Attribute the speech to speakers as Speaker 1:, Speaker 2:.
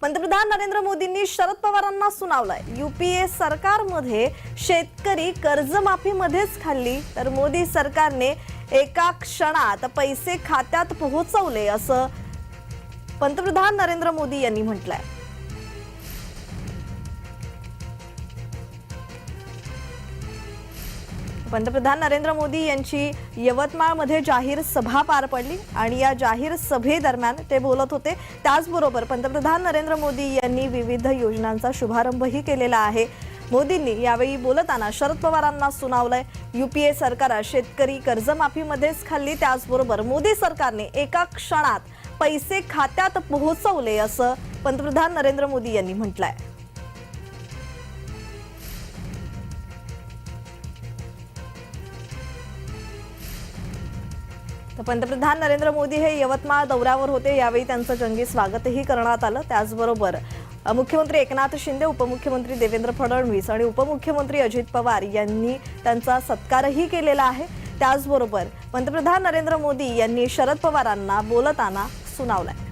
Speaker 1: पंतप्रधान नरेंद्र मोदींनी शरद पवारांना सुनावलंय। यूपीए सरकारमध्ये शेतकरी कर्जमाफीमध्येच खाल्ली, तर मोदी सरकारने एका क्षणात पैसे खात्यात पोहोचवले असं पंतप्रधान नरेंद्र मोदी यांनी म्हटलंय। पंतप्रधान नरेंद्र मोदी यांची यवतमाळमध्ये जाहीर सभा पार पडली आणि या जाहीर सभेदरम्यान ते बोलत होते। त्याचबरोबर पंतप्रधान नरेंद्र मोदी यांनी विविध योजनांचा शुभारंभही केलेला आहे। मोदींनी यावेळी बोलताना शरद पवारांना सुनावलंय। यूपीए सरकार शेतकरी कर्जमाफीमध्येच खाल्ली, त्याचबरोबर मोदी सरकारने एका क्षणात पैसे खात्यात पोहोचवले असं पंतप्रधान नरेंद्र मोदी यांनी म्हटलंय। तर पंतप्रधान नरेंद्र मोदी हे यवतमाळ दौऱ्यावर होते। यावेळी त्यांचं जंगी स्वागतही करण्यात आलं। त्याचबरोबर मुख्यमंत्री एकनाथ शिंदे, उपमुख्यमंत्री देवेंद्र फडणवीस आणि उपमुख्यमंत्री अजित पवार यांनी त्यांचा सत्कारही केलेला आहे। त्याचबरोबर पंतप्रधान नरेंद्र मोदी यांनी शरद पवारांना बोलताना सुनावलंय।